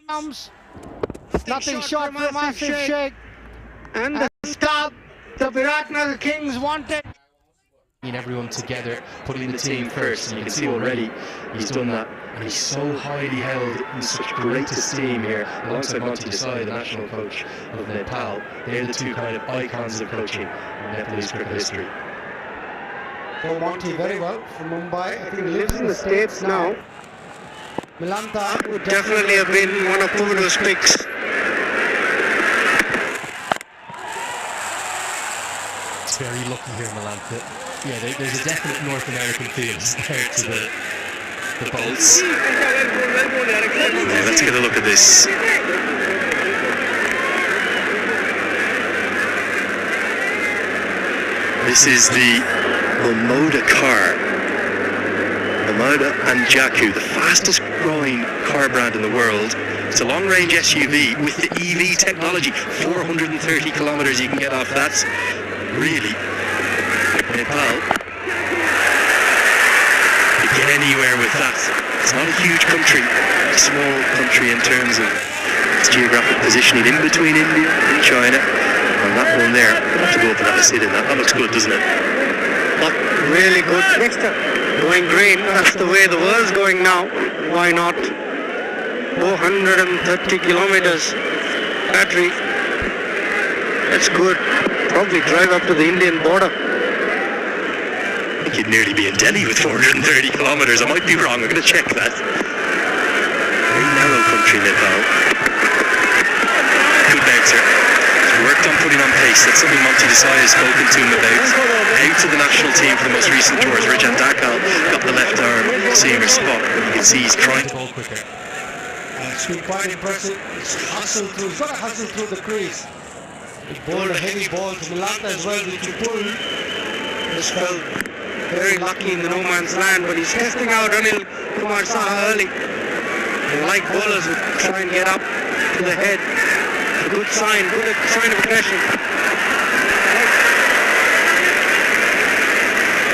comes. Nothing short for a massive shake. And the stop the Viratnagar Kings wanted. Everyone together, putting the team first, and you can see already he's done that, and he's so highly held in such great esteem here alongside Monty Desai, the national coach of Nepal. They're the two kind of icons of coaching in Nepalese cricket history. So Monty very well from Mumbai. I think he lives in the States now. Milanta would definitely have been one of Puvadu's picks. It's very lucky here, Milanta. Yeah, there's a definite North American feel to the bolts. Yeah, let's get a look at this. This is the Omoda car. Omoda and Jaku, the fastest growing car brand in the world. It's a long-range SUV with the EV technology. 430 kilometers you can get off that. Really, Nepal, you get anywhere with that. It's not a huge country, a small country in terms of its geographic positioning in between India and China. And that one there, I'll have to go up and have a sit in that. That looks good, doesn't it? Look, really good. Next up, going green. That's the way the world's going now. Why not? 430 kilometers battery. That's good. Probably drive up to the Indian border. I think you'd nearly be in Delhi with 430 kilometers. I might be wrong. I'm going to check that. Very narrow country, Nepal. Good bouncer. He's worked on putting on pace. That's something Monty Desai has spoken to him about. Out to the national team for the most recent tours. Rajan Dakal got the left arm seamer spot. And you can see he's trying to ball quicker. It's been quite impressive. It's hustled through. He's got to hustle through the crease. He bowled a heavy ball to Milanta as well, which he pulled. Just felt very lucky in the no man's land, but he's testing out Anil Kumar Saha early. And like bowlers who try and get up to the head. A good sign of aggression.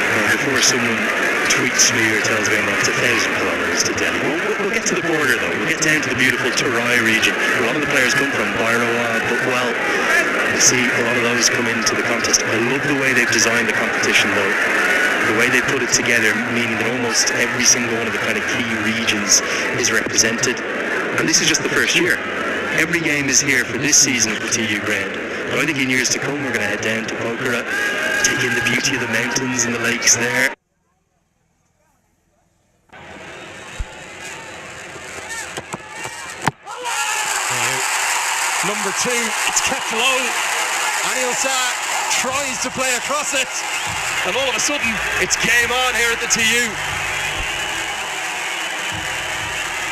Well, before someone tweets me or tells me I'm off to 1,000 kilometers to Delhi. We'll get to the border though. We'll get down to the beautiful Terai region. A lot of the players come from Bhairawa, but well, you see a lot of those come into the contest. I love the way they've designed the competition though. The way they put it together, meaning that almost every single one of the kind of key regions is represented. And this is just the first year. Every game is here for this season of the TU Ground. But I think in years to come we're going to head down to Pokhara, take in the beauty of the mountains and the lakes there. Number 2, it's kept low. Anil Shah tries to play across it, and all of a sudden it's game on here at the TU.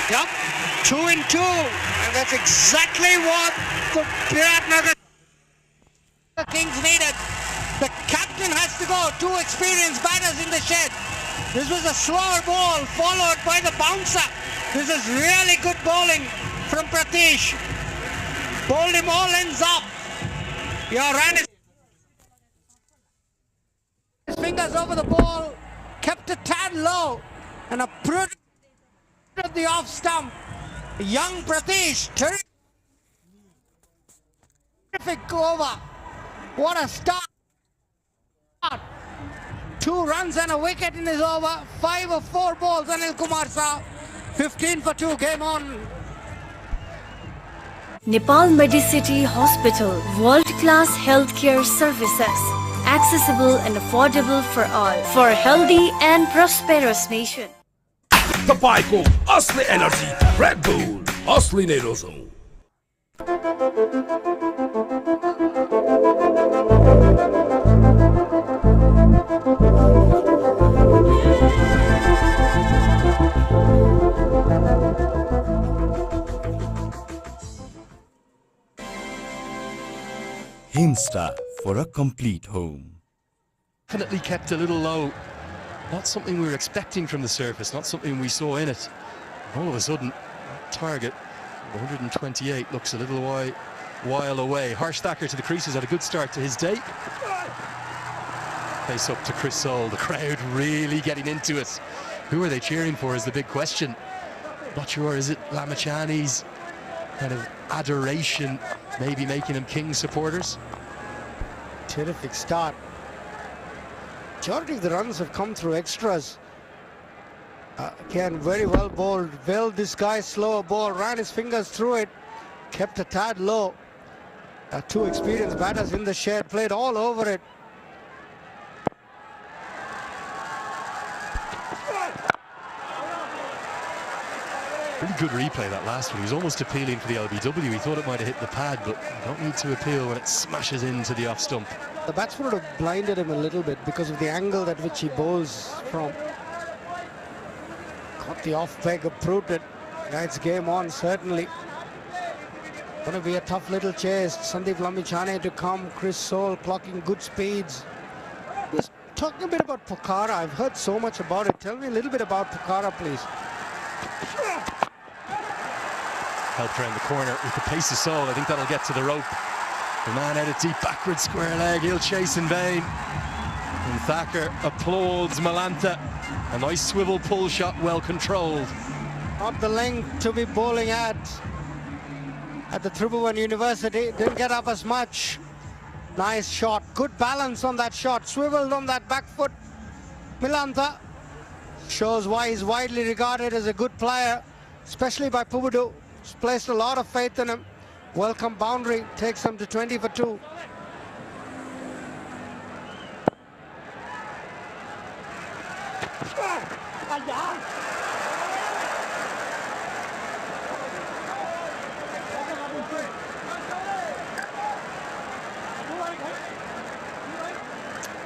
Yep, 2 and 2, and that's exactly what the Viratnagar Kings needed. The captain has to go, 2 experienced batters in the shed. This was a slower ball followed by the bouncer. This is really good bowling from Pratish. Bowled him all ends up. Ran his fingers over the ball, kept a tad low, and a prudent of the off stump. Young Pratish, terrific over. What a start. 2 runs and a wicket in his over. 5 of 4 balls, Anil Kumar Saha. 15 for 2, game on. Nepal Medicity Hospital, world-class healthcare services, accessible and affordable for all, for a healthy and prosperous nation. तपाईको असली energy red bull असली नै रोजौं Hinsta for a complete home. Definitely kept a little low. Not something we were expecting from the surface, not something we saw in it. All of a sudden, target 128 looks a little while away. Harsh Thacker to the creases, had a good start to his day. Face up to Chris Soule, the crowd really getting into it. Who are they cheering for is the big question. Not sure, is it Lamachani's kind of adoration maybe making them King supporters. Terrific start. Majority of the runs have come through extras. Again, very well bowled. Well, this guy slower ball, ran his fingers through it, kept a tad low. Two experienced batters in the shed, played all over it. Really good replay that last one. He was almost appealing for the LBW. He thought it might have hit the pad, but you don't need to appeal when it smashes into the off stump. The batsman would have blinded him a little bit because of the angle at which he bowls from. Got the off peg, approved it. Yeah, it's game on, certainly. Going to be a tough little chase. Sandeep Lamichhane to come. Chris Soul clocking good speeds. Just talking a bit about Pokhara. I've heard so much about it. Tell me a little bit about Pokhara, please. Helped around the corner with the pace of Soul. I think that'll get to the rope. The man out of deep backward square leg. He'll chase in vain. And Thacker applauds Malanta. A nice swivel pull shot, well controlled. Not the length to be bowling at the Tribhuvan University. Didn't get up as much. Nice shot. Good balance on that shot. Swiveled on that back foot. Milantha shows why he's widely regarded as a good player, especially by Pubudu. He's placed a lot of faith in him. Welcome boundary. Takes him to 20 for 2.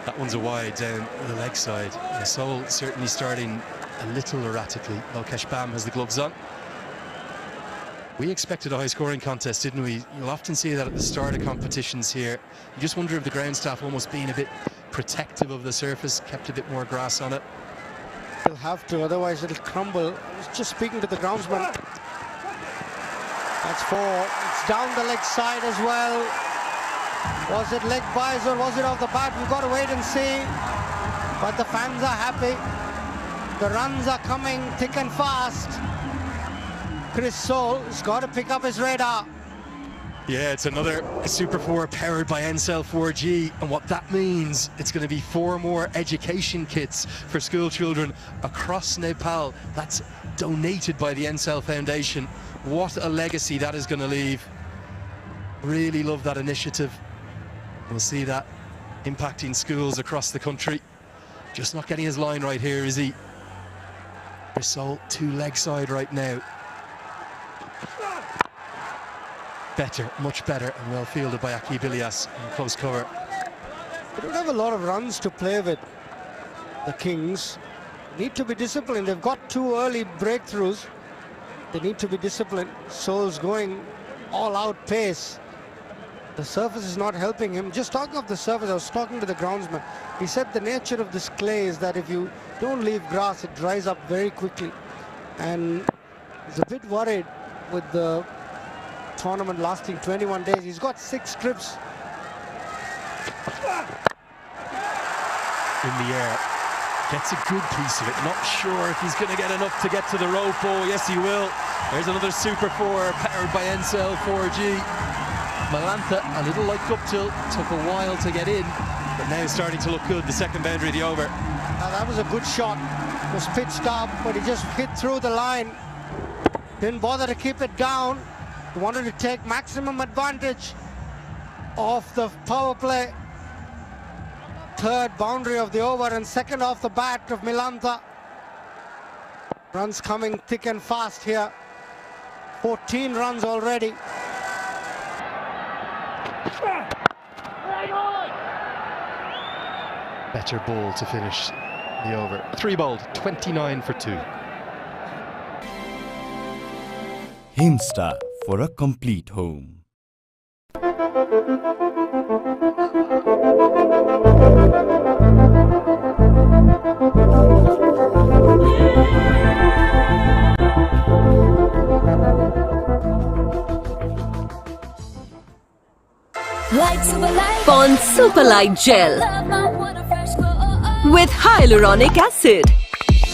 That one's a wide down the leg side. The Soul certainly starting a little erratically. Lokesh Bam has the gloves on. We expected a high-scoring contest, didn't we? You'll often see that at the start of competitions here. You just wonder if the ground staff almost being a bit protective of the surface, kept a bit more grass on it. They'll have to, otherwise it'll crumble. I was just speaking to the groundsman. That's 4. It's down the leg side as well. Was it leg buys or was it off the bat? We've got to wait and see. But the fans are happy. The runs are coming thick and fast. Chris Soul has got to pick up his radar. Yeah, it's another Super 4 powered by Ncell 4G, and what that means, it's going to be 4 more education kits for school children across Nepal. That's donated by the Ncell Foundation. What a legacy that is going to leave. Really love that initiative. We'll see that impacting schools across the country. Just not getting his line right here, is he? Chris Soul, 2 leg side right now. Better, much better, and well fielded by Akib Ilyas in close cover. They don't have a lot of runs to play with, the Kings. Need to be disciplined. They've got 2 early breakthroughs. They need to be disciplined. Soul's going all out pace. The surface is not helping him. Just talking of the surface, I was talking to the groundsman. He said the nature of this clay is that if you don't leave grass, it dries up very quickly. And he's a bit worried with the tournament lasting 21 days. He's got 6 trips. In the air. Gets a good piece of it. Not sure if he's going to get enough to get to the rope. Oh, yes, he will. There's another Super 4 powered by Ncell 4G. Malantha, a little like up tilt, took a while to get in, but now starting to look good. The second boundary of the over. That was a good shot. It was pitched up, but he just hit through the line. Didn't bother to keep it down. He wanted to take maximum advantage of the power play. Third boundary of the over and second off the bat of Milantha. Runs coming thick and fast here. 14 runs already. Better ball to finish the over. 3 bowled, 29 for 2. Himsta for a complete home. Pond Superlight Gel with hyaluronic acid.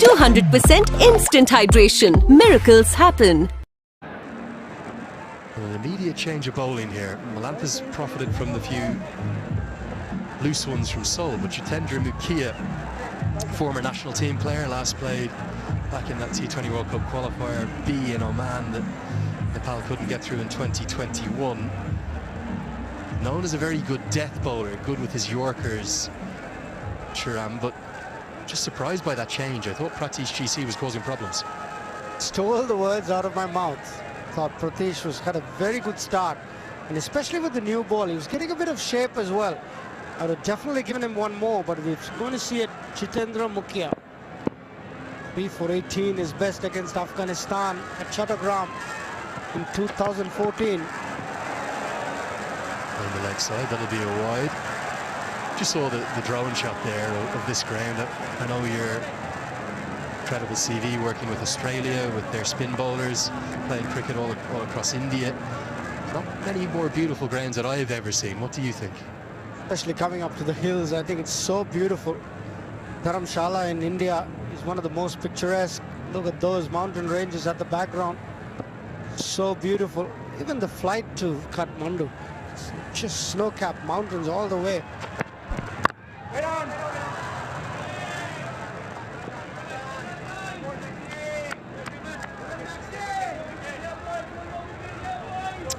200% instant hydration. Miracles happen. a change of bowling here. Malanta's profited from the few loose ones from Seoul, but Jitendra Mukia, former national team player, last played back in that T20 World Cup qualifier B in Oman that Nepal couldn't get through in 2021. Known as a very good death bowler, good with his Yorkers, Shiram, but just surprised by that change. I thought Pratish GC was causing problems. Stole the words out of my mouth. Thought Pratish had a very good start, and especially with the new ball, he was getting a bit of shape as well. I would have definitely given him one more, but we're going to see it. Jitendra Mukia, 3 for 18, is best against Afghanistan at Chattogram in 2014. On the leg side, that'll be a wide. Just saw the drone shot there of this ground. I know your incredible CV working with Australia, with their spin bowlers, playing cricket all across India. Not many more beautiful grounds that I've ever seen. What do you think? Especially coming up to the hills, I think it's so beautiful. Dharamshala in India is one of the most picturesque. Look at those mountain ranges at the background. So beautiful. Even the flight to Kathmandu, it's just snow-capped mountains all the way.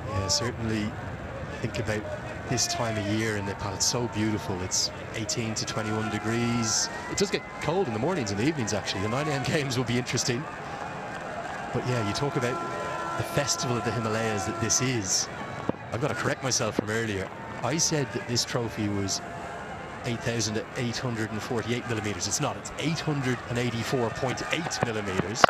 Yeah, certainly think about this time of year in Nepal. It's so beautiful. It's 18 to 21 degrees. It does get cold in the mornings and the evenings, actually. The 9 AM games will be interesting. But yeah, you talk about the festival of the Himalayas that this is. I've got to correct myself from earlier. I said that this trophy was 8,848 millimeters. It's not. It's 884.8 millimeters.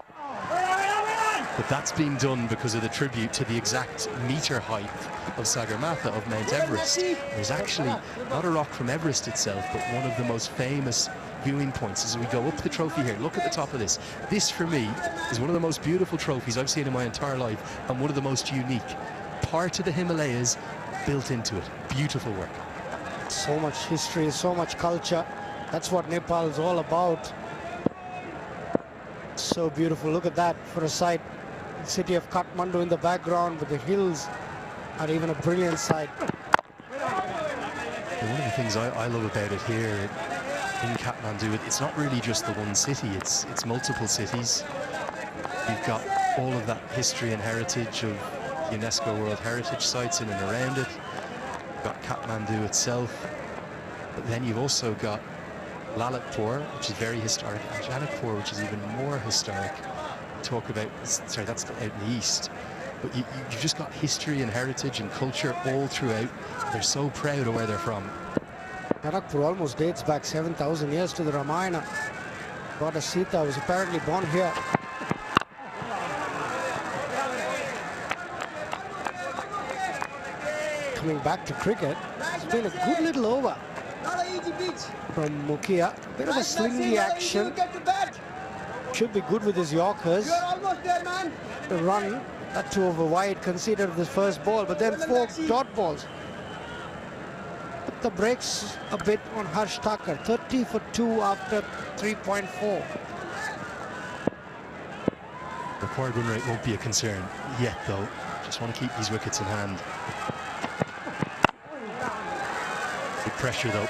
But that's been done because of the tribute to the exact meter height of Sagarmatha, of Mount Everest. There's actually not a rock from Everest itself, but one of the most famous viewing points as we go up the trophy here. Look at the top of this. This, for me, is one of the most beautiful trophies I've seen in my entire life, and one of the most unique. Part of the Himalayas built into it. Beautiful work. So much history, so much culture. That's what Nepal is all about. So beautiful. Look at that for a sight. The city of Kathmandu in the background with the hills are even a brilliant sight. And one of the things I love about it here in Kathmandu, it's not really just the one city, it's multiple cities. You've got all of that history and heritage of UNESCO World Heritage Sites in and around it. You've got Kathmandu itself, but then you've also got Lalitpur, which is very historic, and Janakpur, which is even more historic. Talk about, sorry, that's out in the east. But you've just got history and heritage and culture all throughout. They're so proud of where they're from. Janakpur almost dates back 7,000 years to the Ramayana. Goddess Sita was apparently born here. Coming back to cricket, it's been a good little over from Mukia. Bit of a slingy action. Should be good with his Yorkers. The run, that 2 over wide, conceded the first ball, but then 4 dot balls. Put the brakes a bit on Harsh Thakur. 30 for 2 after 3.4. The required run rate won't be a concern yet, though. Just want to keep these wickets in hand. Big pressure, though.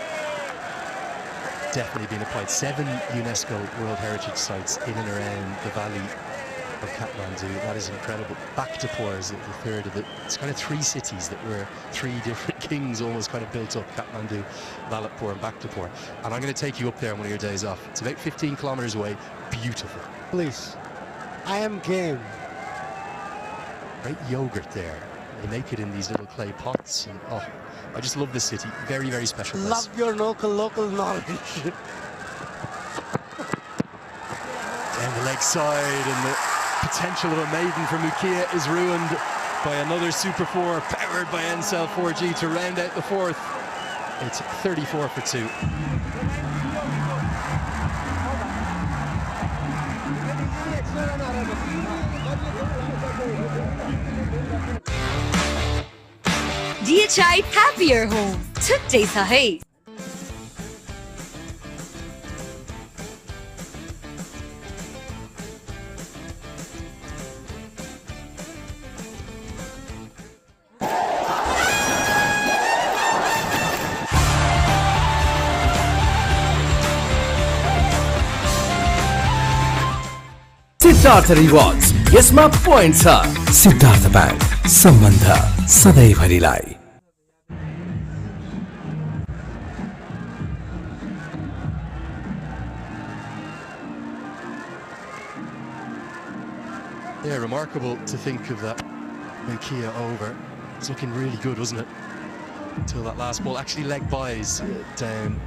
Definitely being applied. 7 UNESCO World Heritage Sites in and around the valley of Kathmandu. That is incredible. Baktapur is the third of it. It's kind of 3 cities that were 3 different kings almost kind of built up. Kathmandu, Lalitpur and Baktapur. And I'm going to take you up there on one of your days off. It's about 15 kilometers away. Beautiful. Please. I am game. Great yogurt there. They make it in these little clay pots. And, oh, I just love this city. Very, very special place. Love your local knowledge. Down the leg side, and the potential of a maiden for Mukia is ruined by another Super 4 powered by Ncell 4G to round out the 4th. It's 34 for 2. DHI Happier Home. Tutte sahi. Siddharth rewards यसमा point छ Siddharth bank सम्बन्ध सधैँभरिलाई Yeah, remarkable to think of that Nokia over. It's looking really good, wasn't it? Until that last ball actually leg buys down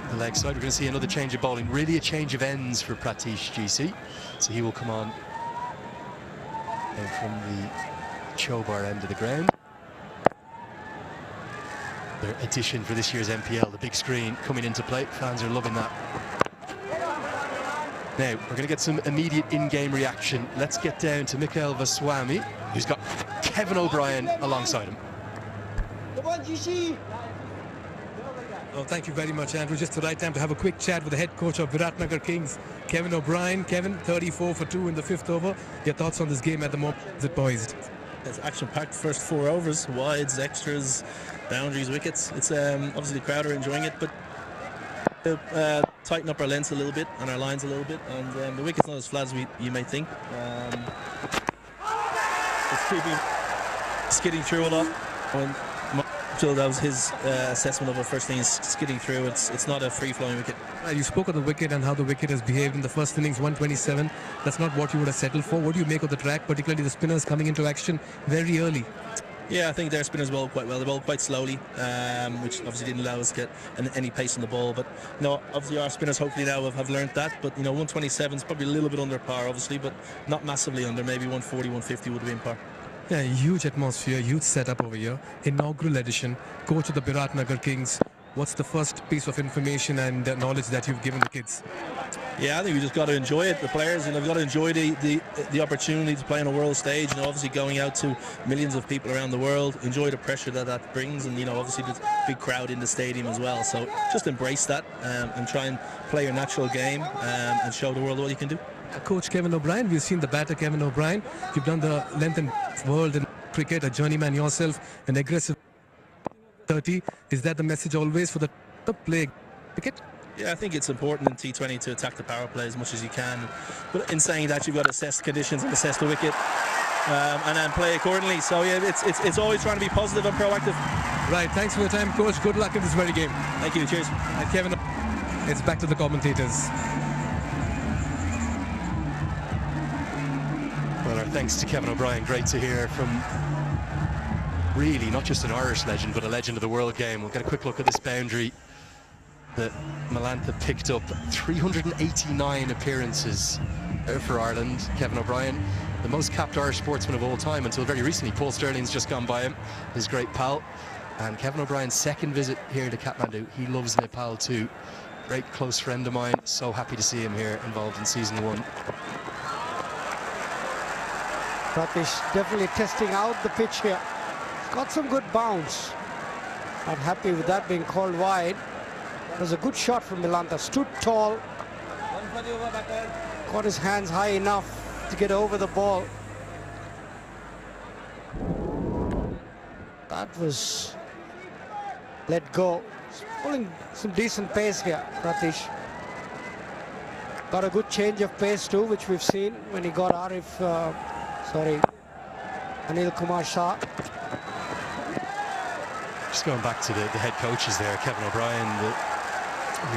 the leg side. We're going to see another change of bowling, really a change of ends for Pratish GC. So he will come on from the Chobar end of the ground. Their addition for this year's MPL, the big screen coming into play. Fans are loving that. Now, we're going to get some immediate in-game reaction. Let's get down to Mikhail Vaswamy, who's got Kevin O'Brien alongside him. Come on, GC. Oh, thank you very much, Andrew. Just the right time to have a quick chat with the head coach of Viratnagar Kings, Kevin O'Brien. Kevin, 34 for 2 in the 5th over. Your thoughts on this game at the moment? Is it poised? It's action-packed first 4 overs, wides, extras, boundaries, wickets. It's obviously the crowd are enjoying it, but tighten up our lengths a little bit and our lines a little bit, and the wicket's not as flat as you may think. It's creeping, skidding through a lot. So that was his assessment of it. First thing is skidding through. It's not a free-flowing wicket. You spoke of the wicket and how the wicket has behaved in the first innings, 127. That's not what you would have settled for. What do you make of the track, particularly the spinners coming into action very early? Yeah, I think their spinners bowled quite well. They bowled quite slowly, which obviously didn't allow us to get any pace on the ball. But obviously our spinners hopefully now have learnt that. But 127 is probably a little bit under par, obviously, but not massively under. Maybe 140, 150 would have been par. Yeah, huge atmosphere, huge setup over here. Inaugural edition. Coach of the Viratnagar Kings. What's the first piece of information and knowledge that you've given the kids? Yeah, I think we just got to enjoy it. The players, we've got to enjoy the opportunity to play on a world stage. Obviously going out to millions of people around the world. Enjoy the pressure that brings, and obviously the big crowd in the stadium as well. So just embrace that and try and play your natural game and show the world what you can do. Coach Kevin O'Brien, we've seen the batter Kevin O'Brien. You've done the length and world in cricket, a journeyman yourself, an aggressive 30. Is that the message always for the play cricket? Yeah, I think it's important in T20 to attack the power play as much as you can. But in saying that, you've got to assess the conditions and assess the wicket and then play accordingly. So yeah, it's always trying to be positive and proactive. Right, thanks for your time, Coach. Good luck in this very game. Thank you, cheers. And Kevin, it's back to the commentators. Well, our thanks to Kevin O'Brien. Great to hear from really not just an Irish legend, but a legend of the world game. We'll get a quick look at this boundary that Malantha picked up. 389 appearances for Ireland. Kevin O'Brien, the most capped Irish sportsman of all time until very recently. Paul Sterling's just gone by him, his great pal. And Kevin O'Brien's second visit here to Kathmandu. He loves Nepal too. Great close friend of mine. So happy to see him here involved in season 1. Pratish definitely testing out the pitch here. Got some good bounce. Not happy with that being called wide. It was a good shot from Malantha. Stood tall. Got his hands high enough to get over the ball. That was let go. He's pulling some decent pace here, Pratish. Got a good change of pace too, which we've seen when he got Anil Kumar Shah. Just going back to the head coaches there, Kevin O'Brien, the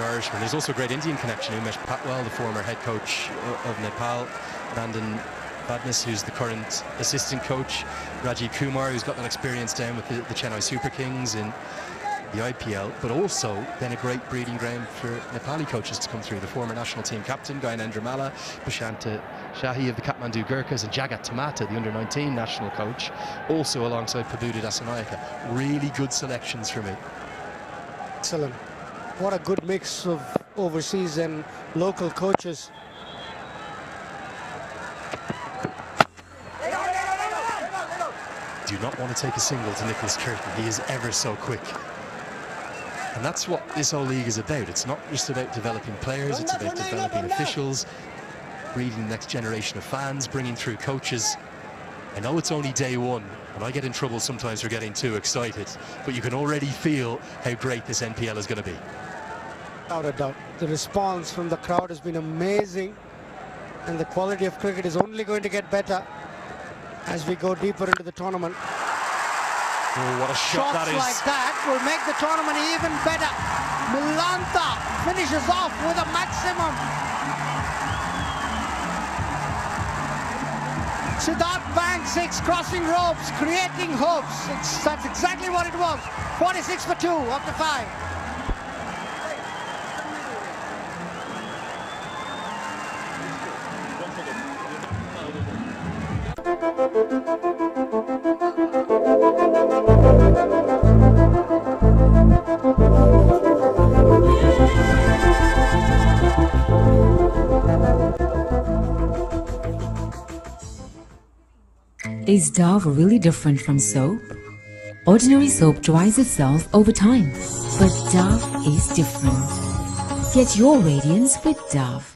Irishman. There's also a great Indian connection. Umesh Patwal, the former head coach of Nepal. Nandan Vadnis, who's the current assistant coach. Rajiv Kumar, who's got that experience down with the Chennai Super Kings in the IPL, but also then a great breeding ground for Nepali coaches to come through. The former national team captain, Gayanendra Malla, Prashanta Shahi of the Kathmandu Gurkhas, and Jagat Tamata, the under-19 national coach, also alongside Prabhuda Dasanayaka. Really good selections for me. Excellent. What a good mix of overseas and local coaches. Do not want to take a single to Nicholas Curtin. He is ever so quick. And that's what this whole league is about. It's not just about developing players, it's about developing officials, breeding the next generation of fans, bringing through coaches. I know it's only day 1, and I get in trouble sometimes for getting too excited, but you can already feel how great this NPL is going to be. Without a doubt. The response from the crowd has been amazing. And the quality of cricket is only going to get better as we go deeper into the tournament. Oh, what a shot that is. Shots like that will make the tournament even better. Milanta finishes off with a maximum. Siddharth Bank 6 crossing ropes, creating hopes. That's exactly what it was. 46 for 2 after 5. Is Dove really different from soap? Ordinary soap dries itself over time, but Dove is different. Get your radiance with Dove.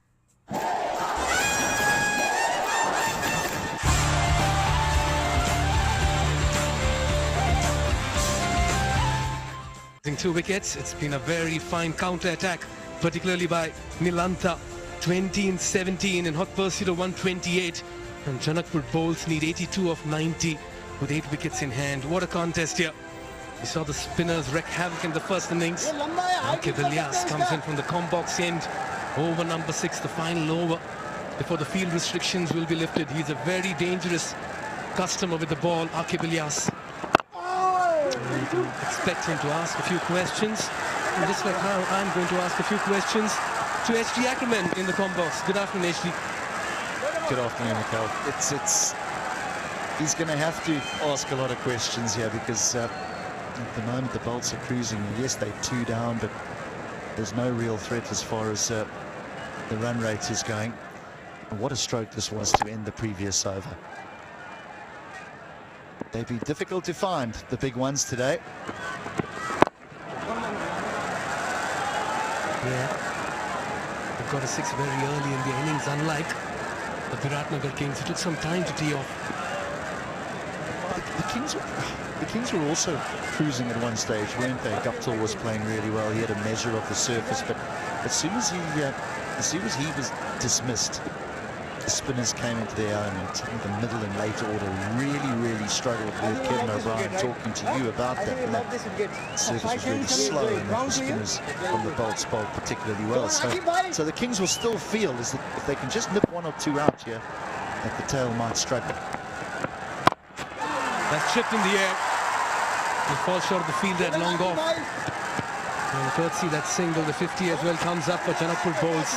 Two wickets. It's been a very fine counter-attack, particularly by Milanta. 20 in 17 in hot pursuit of 128. And Janakpur bowls need 82 of 90 with 8 wickets in hand. What a contest here. We saw the spinners wreak havoc in the first innings. Okay, Vilyas comes in from the combox end. Over number 6, the final over before the field restrictions will be lifted. He's a very dangerous customer with the ball, Akib Ilyas. Expect him to ask a few questions, and just like how I'm going to ask a few questions to HG Ackerman in the combox. Good afternoon, HG. Good afternoon, Mikhail. He's going to have to ask a lot of questions here because at the moment the Bolts are cruising. Yes, they're 2 down, but there's no real threat as far as the run rate is going. And what a stroke this was to end the previous over. They'd be difficult to find, the big ones today. Yeah, they've got a 6 very early in the innings, unlike the Viratnagar Kings, who took some time to tee off. The Kings were also cruising at one stage, weren't they? Guptill was playing really well. He had a measure of the surface, but as soon as he was dismissed, the spinners came into their own, and the middle and late order really struggled with Kevin O'Brien talking to you about that. And that surface was really slow, and the spinners from the Bolts bowled particularly well. So the Kings will still feel is that if they can just nip 1 or 2 out here, that the tail might struggle. That's chipped in the air. He falls short of the field at long off. And courtesy that single, the 50 as well comes up for Janakpur bowls.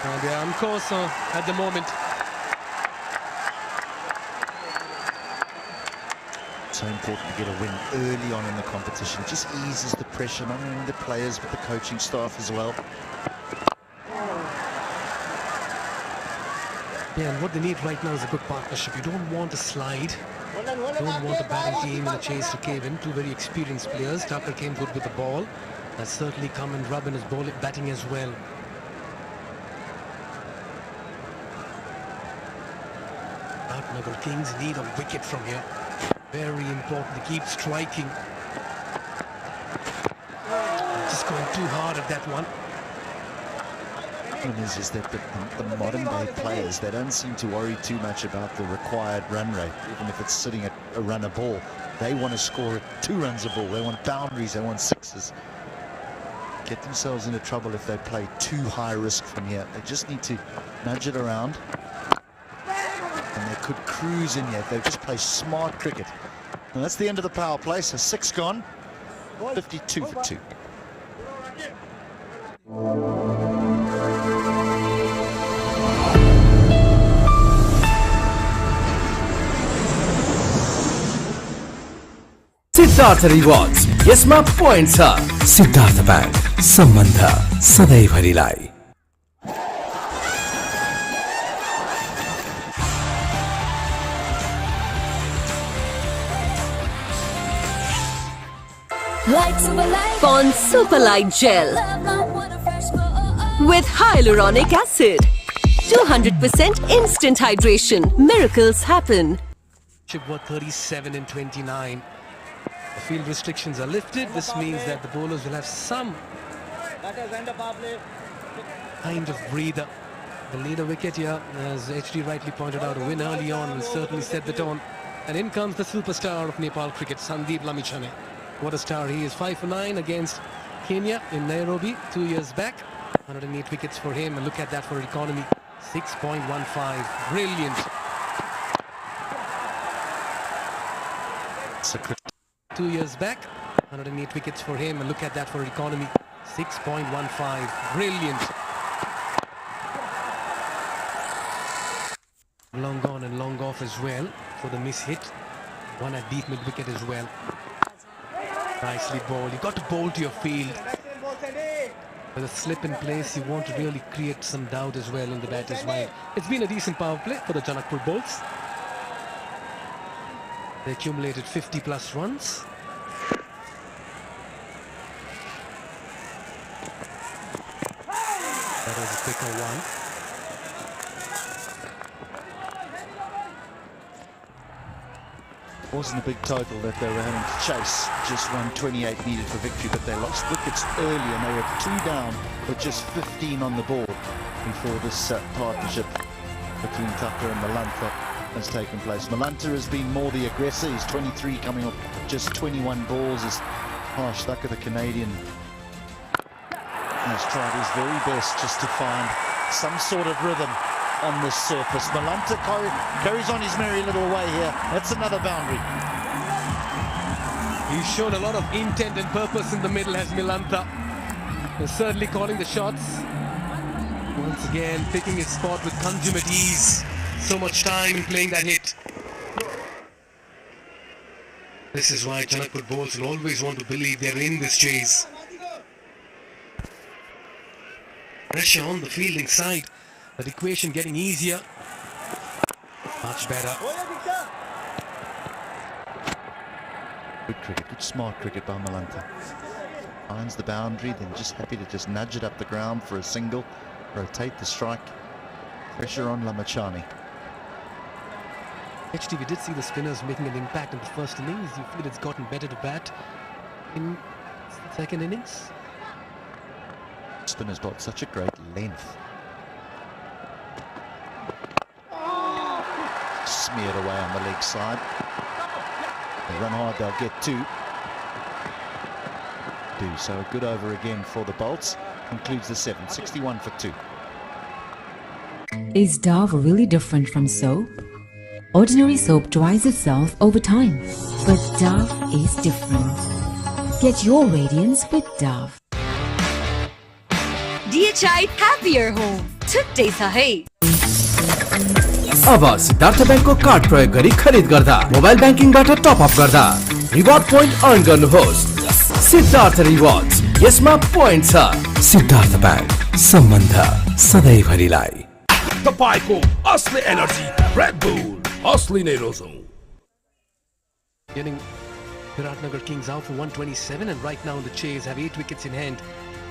And they are on course at the moment. So important to get a win early on in the competition. It just eases the pressure, not only the players but the coaching staff as well. Yeah, and what they need right now is a good partnership. You don't want a slide. You don't want a batting team in a chase to cave in. 2 very experienced players. Tucker came good with the ball. That's certainly come and rub in his batting as well. Viratnagar Kings need a wicket from here. Very important to keep striking. Just going too hard at that one. The problem is that the modern day players, they don't seem to worry too much about the required run rate, even if it's sitting at a run a ball. They want to score at 2 runs a ball. They want boundaries, they want 6s. Get themselves into trouble if they play too high risk from here. They just need to nudge it around, and they could cruise in here if they just play smart cricket. And that's the end of the power play, so 6 gone, 52 for 2. Siddharth rewards यसमा points छ Siddharth bank सम्बन्ध सधैँभरिलाई Pond Superlight Gel with hyaluronic acid. 200% instant hydration. Miracles happen. Were 37 and 29. The field restrictions are lifted. This means that the bowlers will have some kind of breather. They'll need a wicket here, as HD rightly pointed out. A win early on will certainly set the tone. And in comes the superstar of Nepal cricket, Sandeep Lamichhane. What a star he is. 5 for 9 against Kenya in Nairobi 2 years back. 108 wickets for him, and look at that for economy. 6.15. Brilliant. 2 years back, 108 wickets for him, and look at that for economy. 6.15. Brilliant. Long on and long off as well for the miss hit. One at deep mid wicket as well. Nicely bowled. You got to bowl to your field. With a slip in place, you want to really create some doubt as well in the batter's mind. It's been a decent power play for the Janakpur Bulls. They accumulated 50 plus runs. That was a quicker one. Wasn't a big total that they were having to chase. Just 128 needed for victory, but they lost wickets early and they were 2 down with just 15 on the board before this partnership between Tucker and Malanta has taken place. Malanta has been more the aggressor. He's 23 coming off just 21 balls. As Harsh Tucker, the Canadian, has tried his very best just to find some sort of rhythm on this surface. Malanta carries on his merry little way here. That's another boundary. He's shown a lot of intent and purpose in the middle, has Malanta. He's certainly calling the shots. Once again, picking his spot with consummate ease. So much time in playing that hit. This is why Janakpur Bulls will always want to believe they're in this chase. Pressure on the fielding side. That equation getting easier. Much better. Good cricket, good smart cricket by Malanta. Finds the boundary, then just happy to just nudge it up the ground for a single. Rotate the strike. Pressure on Lamichhane. HT, we did see the spinners making an impact in the first innings. Do you feel it's gotten better to bat in the second innings? Spinners got such a great length. Smeared away on the leg side. They run hard, they'll get 2. So a good over again for the Bolts. Concludes the 7, 61 for 2. Is Dove really different from soap? Ordinary soap dries itself over time, but Dove is different. Get your radiance with Dove. DHI Happier Home. छुट्टै छ है। अब Siddharth बैंकको card प्रयोग गरी खरिद गर्दा mobile बैंकिङबाट top up गर्दा reward point earn गर्नुहोस्। सिद्धार्थ रिवार्ड्स, यसमा पोइन्ट छ। सिद्धार्थ बैंक, सम्बन्ध सधैँभरिलाई। तपाईको असली एनर्जी रेड बुल, असली नै रोजौं। Getting Viratnagar Kings out for 127, and right now in the chase have 8 wickets in hand.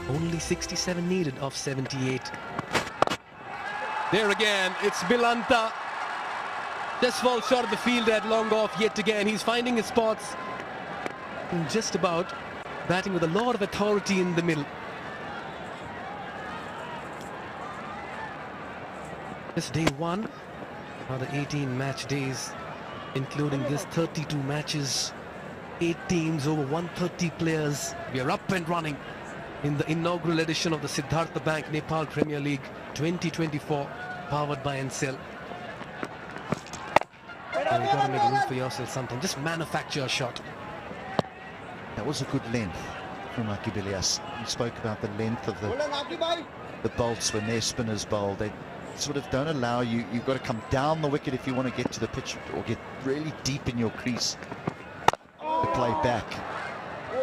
Only 67 needed of 78. There again, it's Malanta. Just falls short of the field at long off yet again. He's finding his spots. And just about batting with a lot of authority in the middle. This day 1, another 18 match days, including this 32 matches, 8 teams, over 130 players. We are up and running in the inaugural edition of the Siddhartha Bank Nepal Premier League 2024, powered by Encel. You got to make room for yourself sometimes. Just manufacture a shot. That was a good length from Akibilias. You spoke about the length of the Bolts when their spinners bowl. They sort of don't allow you. You've got to come down the wicket if you want to get to the pitch or get really deep in your crease to play back.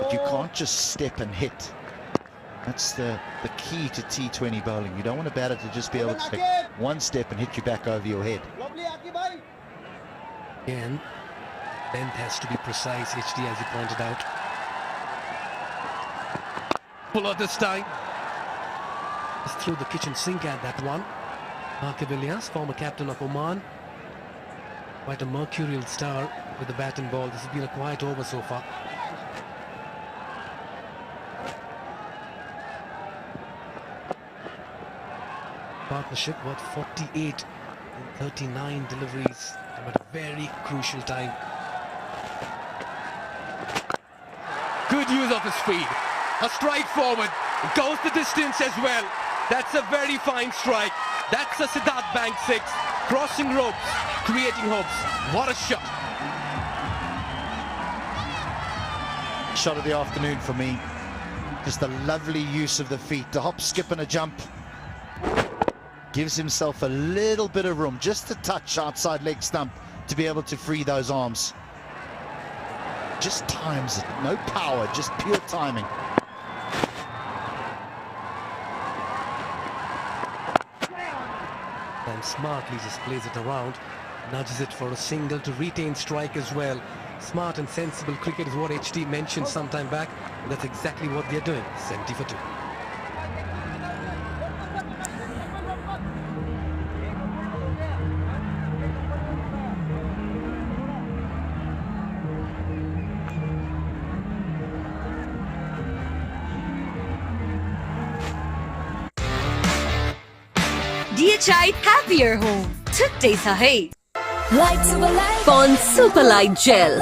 But you can't just step and hit. That's the key to T20 bowling. You don't want a batter to just be able to take one step and hit you back over your head. Again, length has to be precise, HT, as you pointed out. Puller this time. Just threw the kitchen sink at that one. Ilyas, former captain of Oman. Quite a mercurial star with the bat and ball. This has been a quiet over so far. partnership worth 48 in 39 deliveries at a very crucial time. Good use of his feet. A strike forward. Goes the distance as well. That's a very fine strike. That's a Siddharth Bank 6. Crossing ropes, creating hopes. What a shot. Shot of the afternoon for me. Just a lovely use of the feet. The hop, skip and a jump. Gives himself a little bit of room, just a touch outside leg stump to be able to free those arms. Just times it, no power, just pure timing. And smartly just plays it around, nudges it for a single to retain strike as well. Smart and sensible cricket is what HT mentioned some time back. And that's exactly what they're doing. 70 for 2. DHI Happier Home. Today sahi. Pond Superlight Gel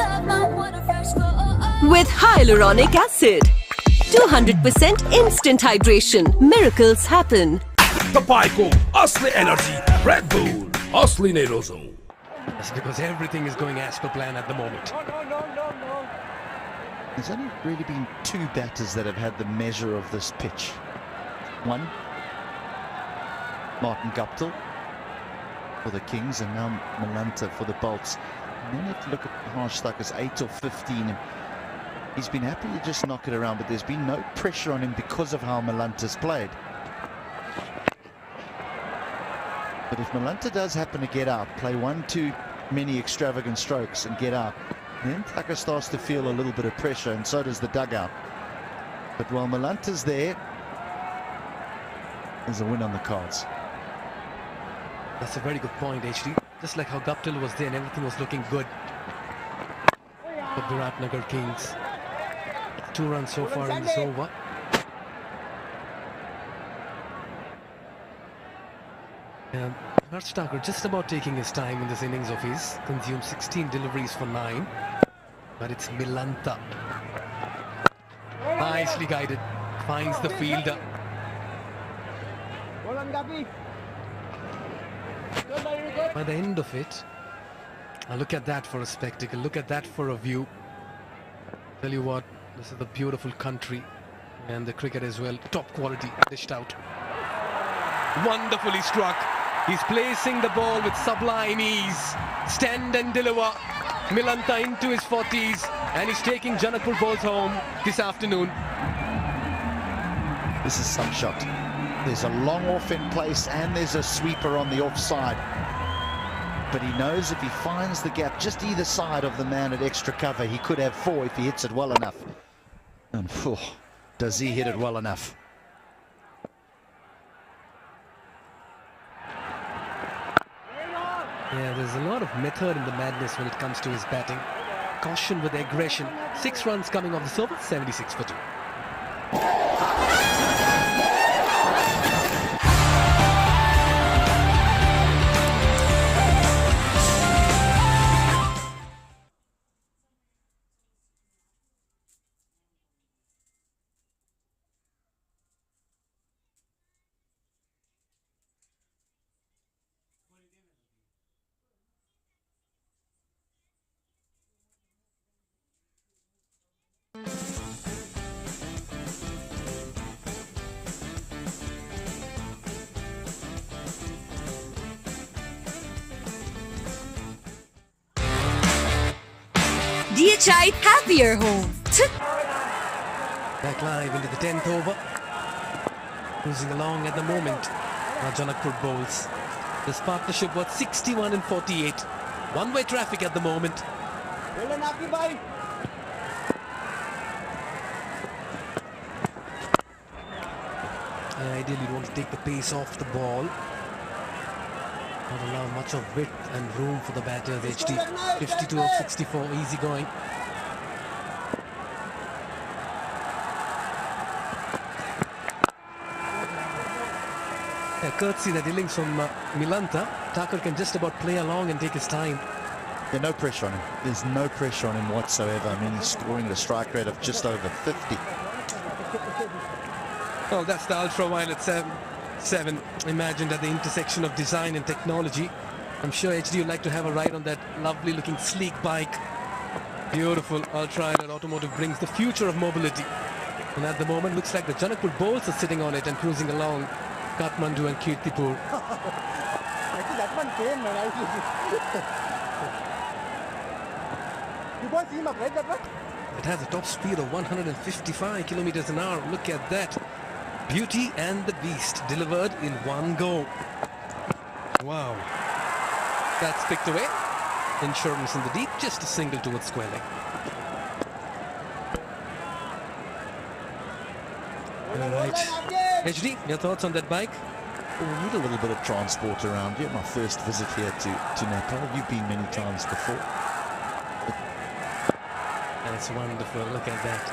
with hyaluronic acid. 200% instant hydration. Miracles happen. Kapay ko, Asli Energy, Red Bull, Asli Nerozone. That's because everything is going as per plan at the moment. There's only really been 2 batters that have had the measure of this pitch. One, Martin Guptill for the Kings, and now Malanta for the Bolts. And then you have to look at Harshtucker's 8 or 15. He's been happy to just knock it around, but there's been no pressure on him because of how Malanta's played. But if Malanta does happen to get out, play 1 too many extravagant strokes and get out, then Tucker starts to feel a little bit of pressure, and so does the dugout. But while Malanta's there, there's a win on the cards. That's a very good point, HT. Just like how Guptill was there and everything was looking good for Viratnagar Kings. 2 runs so far in this over. And Harshtucker just about taking his time in this innings of his. Consumed 16 deliveries for 9. But it's Milanta. Nicely guided. Finds the fielder. By the end of it, look at that for a spectacle. Look at that for a view. Tell you what, this is a beautiful country, and the cricket as well. Top quality, dished out. Wonderfully struck. He's placing the ball with sublime ease. Stand and deliver. Milanta into his 40s, and he's taking Janakpur balls home this afternoon. This is some shot. There's a long off in place and there's a sweeper on the offside. But he knows if he finds the gap just either side of the man at extra cover, he could have 4 if he hits it well enough. And does he hit it well enough? Yeah, there's a lot of method in the madness when it comes to his batting. Caution with aggression. 6 runs coming off the serve, 76 for 2. DHI Happier Home. Back live into the 10th over. Cruising along at the moment. Now Janakpur bowls. This partnership was 61 and 48. One-way traffic at the moment. Ideally, you want to take the pace off the ball. Not allow much of width and room for the batters. HT 52 of 64, easy going. A courtesy that innings from Milanta. Thakur can just about play along and take his time. There's no pressure on him. There's no pressure on him whatsoever. I mean, he's scoring at a strike rate of just over 50. Oh, that's the ultraviolet 7 imagined at the intersection of design and technology. I'm sure HD would like to have a ride on that lovely looking sleek bike. Beautiful ultraviolet automotive brings the future of mobility. And at the moment looks like the Janakpur Bulls are sitting on it and cruising along Kathmandu and Kirtipur. Actually, that one came, man. You boys see him up, right? That one? It has a top speed of 155 kilometers an hour. Look at that. Beauty and the Beast delivered in one go. Wow. That's picked away. Insurance in the deep, just a single towards square leg. All right. HD, your thoughts on that bike? Well, we need a little bit of transport around here. My first visit here to Nepal. You've been many times before. That's wonderful. Look at that.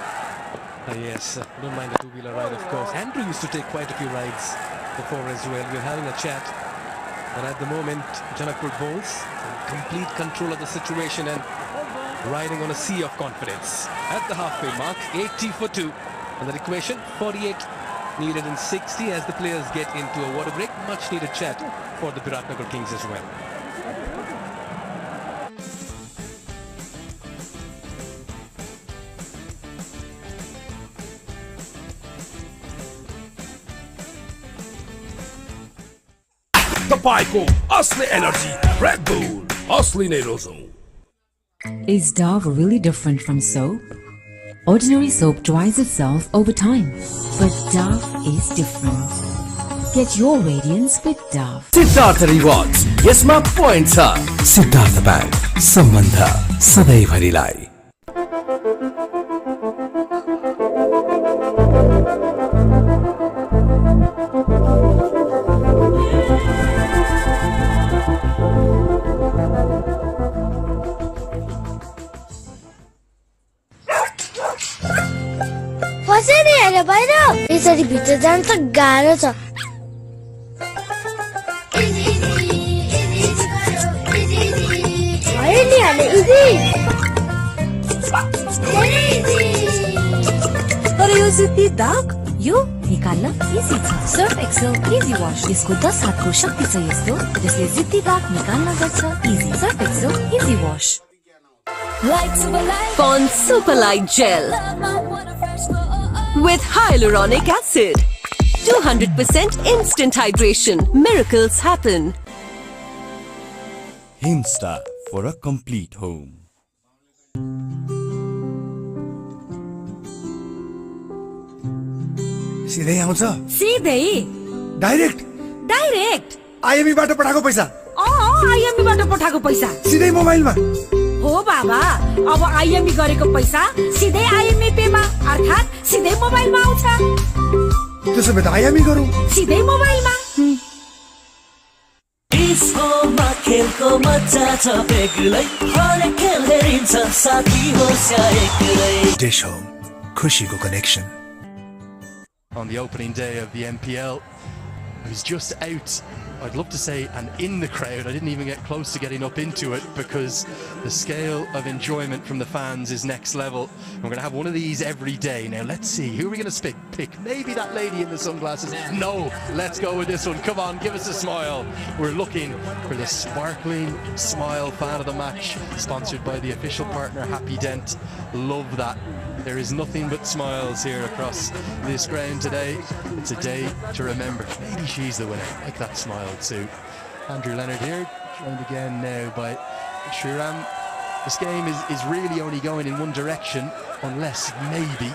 Yes, don't mind the two-wheeler ride, of course. Andrew used to take quite a few rides before as well. We're having a chat. And at the moment, Janakpur Bulls in complete control of the situation and riding on a sea of confidence. At the halfway mark, 80 for 2. And that equation, 48 needed in 60 as the players get into a water break. Much needed chat for the Biratnagar Kings as well. तपाईँको असली energy red bull असली नै रोजौं. Is Dove really different from soap? Ordinary soap dries itself over time, but Dove is different. Get your radiance with Dove. Siddharth rewards यसमा point छ. Siddharth bank सम्बन्ध सधैँभरिलाई. यसरी भित्र जान त गाह्रो छ. तर यो जित्ती दाग यो निकाल्न इजी छ. Surf Excel easy wash. यसको 10 हातको शक्ति छ यस्तो जसले जित्ती दाग निकाल्न गर्छ easy. Surf Excel easy wash. Pond Super Light Gel with hyaluronic acid. 200% instant hydration. Miracles happen. Himstar for a complete home. सिधै आउँछ. सिधै डाइरेक्ट आईएमई बाट पठाएको पैसा. आईएमई बाट पठाएको पैसा सिधै मोबाइलमा. हो बाबा, अब आईएमई गरेको पैसा सिधै आईएमई पेमा अर्थात् सिधै मोबाइलमा आउँछ. त्यसो भए त आईएमई गरौँ. सिधै मोबाइलमा. डिस्कोमा खेलको मजा छ बेग्लै. हरेक खेल हेरिन्छ साथी होस् या एक्लै. डिश होम, खुसीको connection. On the opening day of the MPL, I was just out, I'd love to say, and in the crowd. I didn't even get close to getting up into it because the scale of enjoyment from the fans is next level. We're going to have one of these every day. Now, let's see. Who are we going to pick? Maybe that lady in the sunglasses? No, let's go with this one. Come on, give us a smile. We're looking for the sparkling smile fan of the match, sponsored by the official partner, Happy Dent. Love that. There is nothing but smiles here across this ground today. It's a day to remember. Maybe she's the winner. Like that smile too. Andrew Leonard here, joined again now by Shriram. This game is really only going in one direction unless maybe,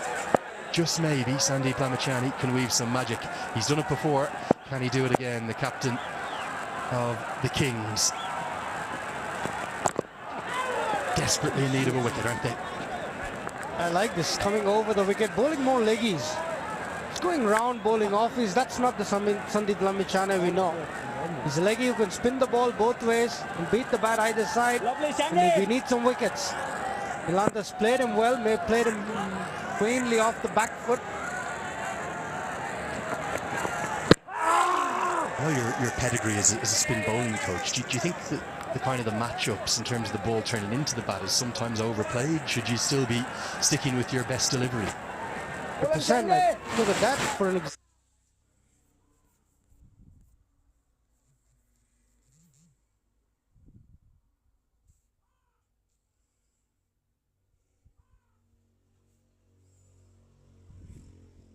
just maybe, Sandeep Lamachani can weave some magic. He's done it before. Can he do it again? The captain of the Kings. Desperately in need of a wicket, aren't they? I like this, coming over the wicket, bowling more leggies. It's going round, bowling offies. That's not the Sandeep Lamichhane we know. He's a leggy who can spin the ball both ways and beat the bat either side. And we need some wickets. Milanta's played him well, may have played him queenly off the back foot. I know your pedigree as a spin bowling coach. Do you think that the kind of the matchups in terms of the ball turning into the bat is sometimes overplayed? Should you still be sticking with your best delivery? Like, look at that for an